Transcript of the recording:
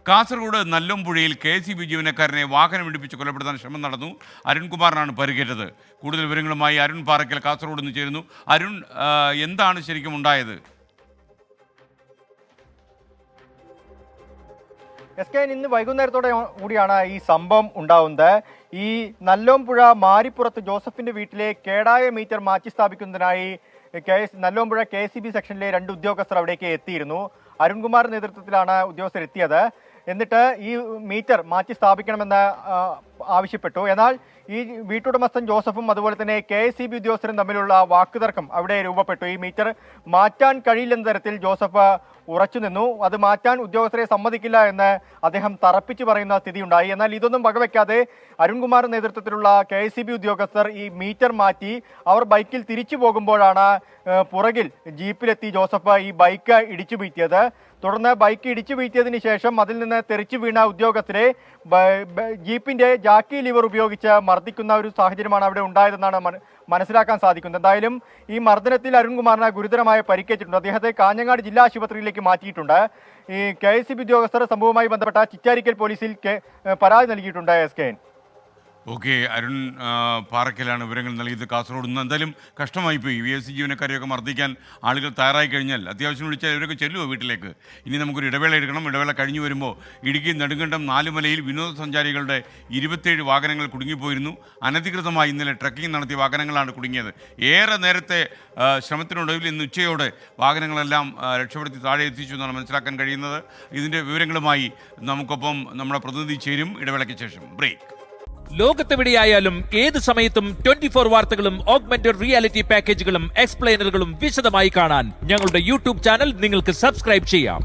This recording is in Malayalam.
കാസർഗോഡ് നല്ലമ്പുഴയിൽ KCB ജീവനക്കാരനെ വാഹനം ഇടിപ്പിച്ച് കൊലപ്പെടുത്താൻ ശ്രമം നടന്നു. അരുൺകുമാറിനാണ് പരിക്കേറ്റത്. കൂടുതൽ വിവരങ്ങളുമായി അരുൺ പാറയ്ക്കൽ കാസർഗോഡ് നിന്ന് ചേരുന്നു. അരുൺ, എന്താണ് ശരിക്കും ഉണ്ടായത്? ഇന്ന് വൈകുന്നേരത്തോടെ കൂടിയാണ് ഈ സംഭവം ഉണ്ടാവുന്നത്. ഈ നല്ലോമ്പുഴ മാരിപ്പുറത്ത് ജോസഫിന്റെ വീട്ടിലെ കേടായ മീറ്റർ മാറ്റി സ്ഥാപിക്കുന്നതിനായി നല്ലോമ്പുഴ KCB സെക്ഷനിലെ 2 ഉദ്യോഗസ്ഥർ അവിടേക്ക് എത്തിയിരുന്നു. അരുൺകുമാർ നേതൃത്വത്തിലാണ് ഉദ്യോഗസ്ഥർ എത്തിയത്. എന്നിട്ട് ഈ മീറ്റർ മാറ്റി സ്ഥാപിക്കണമെന്ന് ആവശ്യപ്പെട്ടു. എന്നാൽ ഈ വീട്ടുടമസ്ഥൻ ജോസഫും അതുപോലെ തന്നെ KCB ഉദ്യോഗസ്ഥരും തമ്മിലുള്ള വാക്കുതർക്കം അവിടെ രൂപപ്പെട്ടു. ഈ മീറ്റർ മാറ്റാൻ കഴിയില്ലെന്ന തരത്തിൽ ജോസഫ് ഉറച്ചു നിന്നു. അത് മാറ്റാൻ ഉദ്യോഗസ്ഥരെ സമ്മതിക്കില്ല എന്ന് അദ്ദേഹം തറപ്പിച്ചു പറയുന്ന സ്ഥിതി ഉണ്ടായി. എന്നാൽ ഇതൊന്നും വകവെക്കാതെ അരുൺകുമാർ നേതൃത്വത്തിലുള്ള KCB ഉദ്യോഗസ്ഥർ ഈ മീറ്റർ മാറ്റി അവർ ബൈക്കിൽ തിരിച്ചു പോകുമ്പോഴാണ് പുറകിൽ ജീപ്പിലെത്തി ജോസഫ് ഈ ബൈക്ക് ഇടിച്ചു വീഴ്ത്തിയത്. തുടർന്ന് ബൈക്ക് ഇടിച്ചു വീഴ്ത്തിയതിന് ശേഷം അതിൽ നിന്ന് തെറിച്ചു വീണ ഉദ്യോഗസ്ഥരെ ജീപ്പിന്റെ ജാക്കി ലിവർ ഉപയോഗിച്ച് മർദ്ദിക്കുന്ന ഒരു സാഹചര്യമാണ് അവിടെ ഉണ്ടായതെന്നാണ് മനസ്സിലാക്കാൻ സാധിക്കുന്നത്. എന്തായാലും ഈ മർദ്ദനത്തിൽ അരുൺകുമാറിന് ഗുരുതരമായ പരിക്കേറ്റിട്ടുണ്ട്. അദ്ദേഹത്തെ കാഞ്ഞങ്ങാട് ജില്ലാ ആശുപത്രിയിലേക്ക് മാറ്റിയിട്ടുണ്ട്. ഈ KCB ഉദ്യോഗസ്ഥർ സംഭവവുമായി ബന്ധപ്പെട്ട ചിറ്റാരിക്കൽ പോലീസിൽ പരാതി നൽകിയിട്ടുണ്ട്. SKN. ഓക്കെ, അരുൺ പാറയ്ക്കലാണ് വിവരങ്ങൾ നൽകിയത് കാസർഗോഡ് നിന്ന്. എന്തായാലും കഷ്ടമായിപ്പോയി. VSC ജീവനക്കാരെയൊക്കെ മർദ്ദിക്കാൻ ആളുകൾ തയ്യാറായി കഴിഞ്ഞാൽ അത്യാവശ്യം വിളിച്ചാൽ ഇവരൊക്കെ ചെല്ലുമോ വീട്ടിലേക്ക്? ഇനി നമുക്കൊരു ഇടവേള എടുക്കണം. ഇടവേള കഴിഞ്ഞു വരുമ്പോൾ ഇടുക്കി നെടുങ്കണ്ടം 4 മലയിൽ വിനോദസഞ്ചാരികളുടെ 27 വാഹനങ്ങൾ കുടുങ്ങിപ്പോയിരുന്നു. അനധികൃതമായി ഇന്നലെ ട്രക്കിംഗ് നടത്തിയ വാഹനങ്ങളാണ് കുടുങ്ങിയത്. ഏറെ നേരത്തെ ശ്രമത്തിനൊടുവിൽ ഇന്ന് ഉച്ചയോടെ വാഹനങ്ങളെല്ലാം രക്ഷപ്പെടുത്തി താഴെ എത്തിച്ചു എന്നാണ് മനസ്സിലാക്കാൻ കഴിയുന്നത്. ഇതിൻ്റെ വിവരങ്ങളുമായി നമുക്കൊപ്പം നമ്മുടെ പ്രതിനിധി ചേരും ഇടവേളയ്ക്ക് ശേഷം. ബ്രേക്ക്. ലോകത്തെവിടെയായാലും ഏത് സമയത്തും 24 വാർത്തകളും ഓഗ്മെന്റഡ് റിയാലിറ്റി പാക്കേജുകളും എക്സ്പ്ലെയിനറുകളും വിശദമായി കാണാൻ ഞങ്ങളുടെ YouTube ചാനൽ നിങ്ങൾക്ക് സബ്സ്ക്രൈബ് ചെയ്യാം.